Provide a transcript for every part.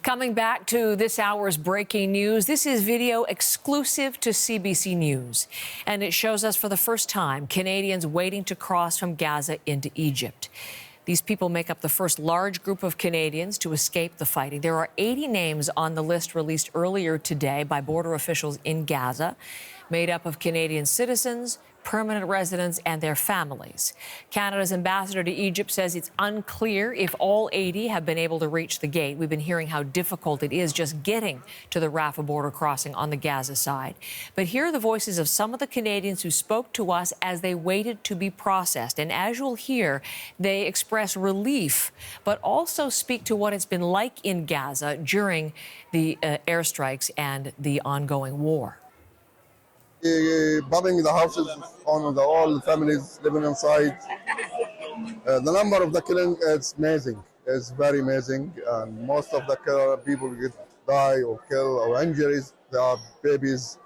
Coming back to this hour's breaking news, this is video exclusive to CBC News. And it shows us for the first time Canadians waiting to cross from Gaza into Egypt. These people make up the first large group of Canadians to escape the fighting. There are 80 names on the list released earlier today by border officials in Gaza, made up of Canadian citizens, permanent residents and their families. Canada's ambassador to Egypt says it's unclear if all 80 have been able to reach the gate. We've been hearing how difficult it is just getting to the Rafah border crossing on the Gaza side. But here are the voices of some of the Canadians who spoke to us as they waited to be processed. And as you'll hear, they express relief, but also speak to what it's been like in Gaza during the airstrikes and the ongoing war. Bombing the houses on all the families living inside. The number of the killing is amazing. It's very amazing. And most of the people get die or kill or injuries. They are babies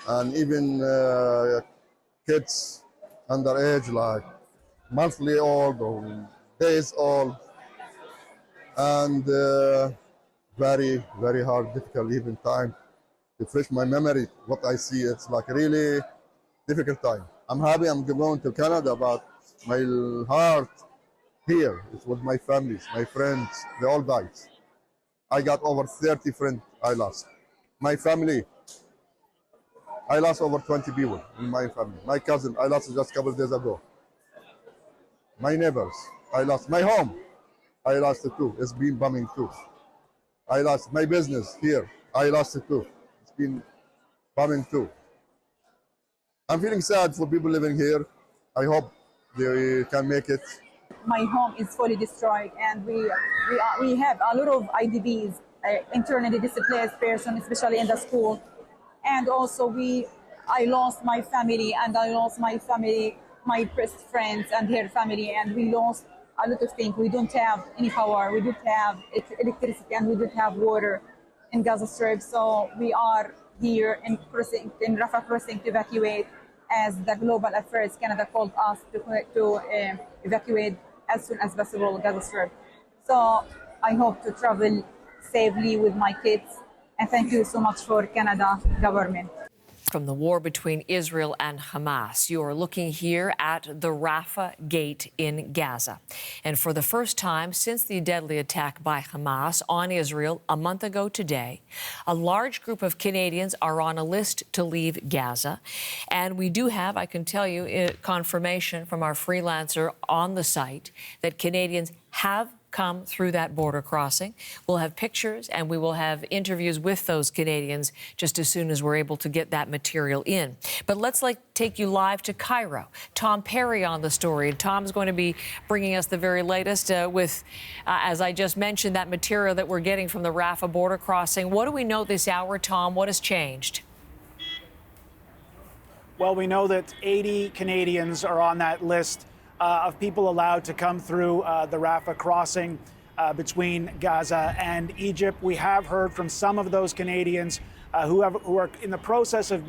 and even kids underage, like monthly old or days old. And very, very hard, difficult even time. To refresh my memory, what I see, it's like a really difficult time. I'm happy I'm going to Canada, but my heart here is with my families, my friends, they all died. I got over 30 friends I lost. My family, I lost over 20 people in my family. My cousin, I lost just a couple of days ago. My neighbors, I lost. My home, I lost it too. It's been bombing too. I lost my business here, I lost it too. Been bombing too. I'm feeling sad for people living here. I hope they can make it. My home is fully destroyed, and we have a lot of IDPs, internally displaced persons, especially in the school. And also I lost my family, and I lost my family, my best friends and her family, and we lost a lot of things. We don't have any power, we don't have electricity, and we don't have water in Gaza Strip. So we are here in Rafah crossing to evacuate, as the Global Affairs Canada called us to evacuate as soon as possible Gaza Strip. So I hope to travel safely with my kids, and thank you so much for Canada government. From the war between Israel and Hamas, you are looking here at the Rafah gate in Gaza. And for the first time since the deadly attack by Hamas on Israel a month ago today, a large group of Canadians are on a list to leave Gaza. And we do have, I can tell you, confirmation from our freelancer on the site that Canadians have come through that border crossing. We'll have pictures and we will have interviews with those Canadians just as soon as we're able to get that material in. But let's take you live to Cairo. Tom Perry on the story. And Tom's going to be bringing us the very latest with, as I just mentioned, that material that we're getting from the Rafah border crossing. What do we know this hour, Tom? What has changed? Well, we know that 80 Canadians are on that list of people allowed to come through the Rafah crossing between Gaza and Egypt. We have heard from some of those Canadians who are in the process of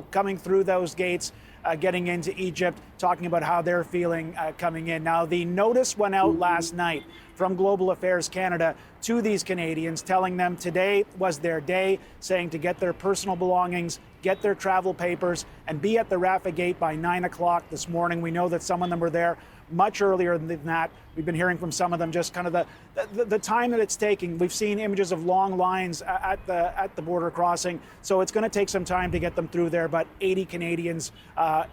coming through those gates, getting into Egypt, talking about how they're feeling coming in. Now, the notice went out last night from Global Affairs Canada to these Canadians, telling them today was their day, saying to get their personal belongings, get their travel papers, and be at the Rafah gate by 9 o'clock this morning. We know that some of them were there much earlier than that. We've been hearing from some of them just kind of the time that it's taking. We've seen images of long lines at the border crossing, so it's going to take some time to get them through there, but 80 Canadians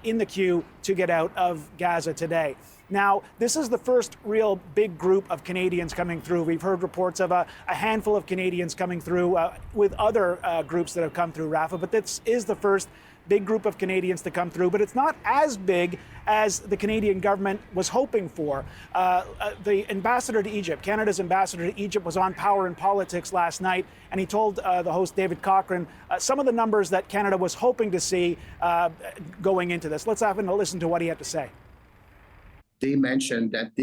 in the queue to get out of Gaza today. Now, this is the first real big group of Canadians coming through. We've heard reports of a handful of Canadians coming through with other groups that have come through Rafah, but this is the first big group of Canadians to come through, but it's not as big as the Canadian government was hoping for. The ambassador to Egypt, Canada's ambassador to Egypt, was on Power and Politics last night, and he told the host, David Cochrane, some of the numbers that Canada was hoping to see going into this. Let's have a listen to what he had to say. They mentioned that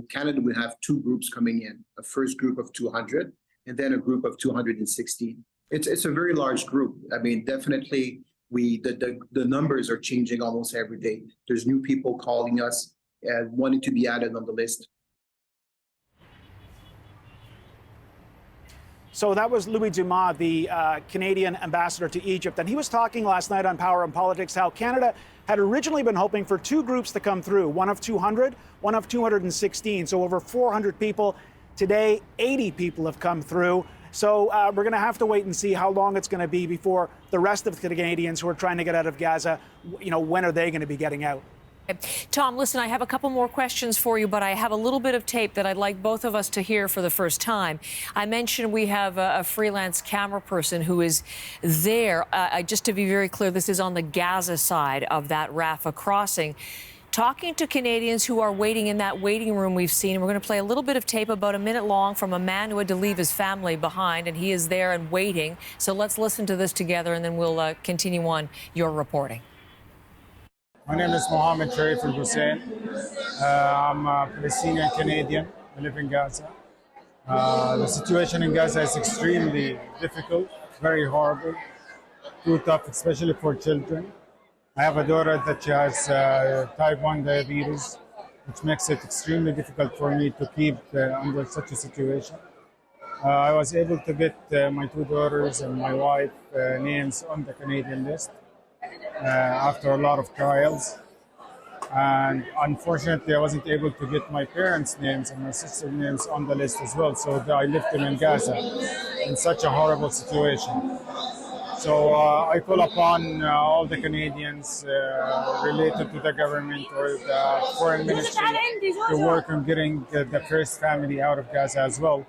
Canada would have two groups coming in, a first group of 200 and then a group of 216. It's a very large group. I mean, definitely the numbers are changing almost every day. There's new people calling us and wanting to be added on the list. So that was Louis Dumas, the Canadian ambassador to Egypt. And he was talking last night on Power and Politics how Canada had originally been hoping for two groups to come through, one of 200, one of 216. So over 400 people. Today, 80 people have come through. So we're going to have to wait and see how long it's going to be before the rest of the Canadians who are trying to get out of Gaza, when are they going to be getting out? Tom, listen, I have a couple more questions for you, but I have a little bit of tape that I'd like both of us to hear for the first time. I mentioned we have a freelance camera person who is there. Just to be very clear, this is on the Gaza side of that Rafah crossing. Talking to Canadians who are waiting in that waiting room we've seen. We're going to play a little bit of tape about a minute long from a man who had to leave his family behind, and he is there and waiting. So let's listen to this together, and then we'll continue on your reporting. My name is Mohammed Sharif Al Hussein. I'm a Palestinian Canadian. I live in Gaza. The situation in Gaza is extremely difficult, very horrible, too tough, especially for children. I have a daughter that she has type 1 diabetes, which makes it extremely difficult for me to keep under such a situation. I was able to get my two daughters and my wife names on the Canadian list after a lot of trials. And unfortunately, I wasn't able to get my parents' names and my sister's names on the list as well. So I left them in Gaza in such a horrible situation. So I call upon all the Canadians related to the government or the foreign ministry to work on getting the first family out of Gaza as well,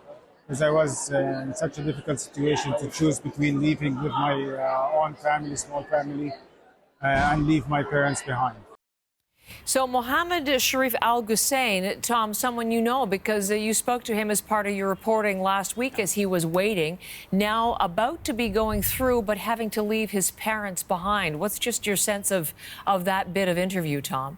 because I was in such a difficult situation to choose between leaving with my own family, small family, and leave my parents behind. So Mohammed Sharif Al Hussein, Tom, someone you know because you spoke to him as part of your reporting last week as he was waiting, now about to be going through but having to leave his parents behind. What's just your sense of that bit of interview, Tom?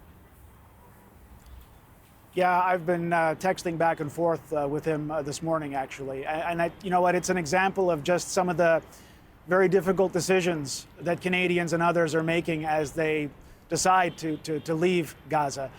Yeah, I've been texting back and forth with him this morning, actually. And you know what? It's an example of just some of the very difficult decisions that Canadians and others are making as they decide to leave Gaza.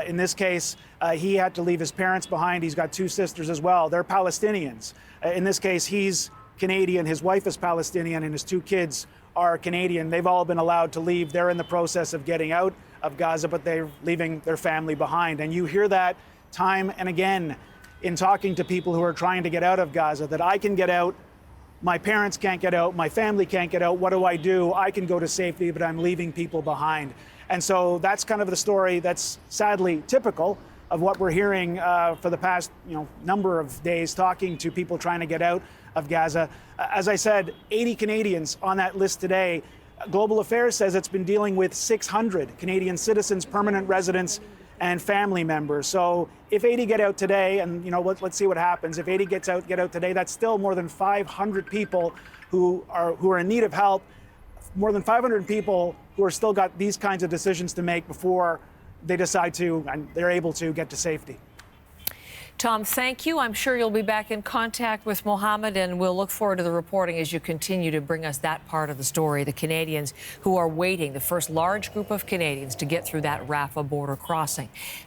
In this case, he had to leave his parents behind. He's got two sisters as well. They're Palestinians. In this case, he's Canadian. His wife is Palestinian, and his two kids are Canadian. They've all been allowed to leave. They're in the process of getting out of Gaza, but they're leaving their family behind. And you hear that time and again in talking to people who are trying to get out of Gaza, that I can get out, my parents can't get out, my family can't get out. What do? I can go to safety, but I'm leaving people behind. And so that's kind of the story that's sadly typical of what we're hearing for the past number of days, talking to people trying to get out of Gaza. As I said, 80 Canadians on that list today. Global Affairs says it's been dealing with 600 Canadian citizens, permanent residents, and family members. So if 80 get out today, and let's see what happens. If 80 get out today, that's still more than 500 people who are in need of help. More than 500 people who are still got these kinds of decisions to make before they decide to and they're able to get to safety. Tom, thank you. I'm sure you'll be back in contact with Mohammed, and we'll look forward to the reporting as you continue to bring us that part of the story, the Canadians who are waiting, the first large group of Canadians to get through that Rafah border crossing.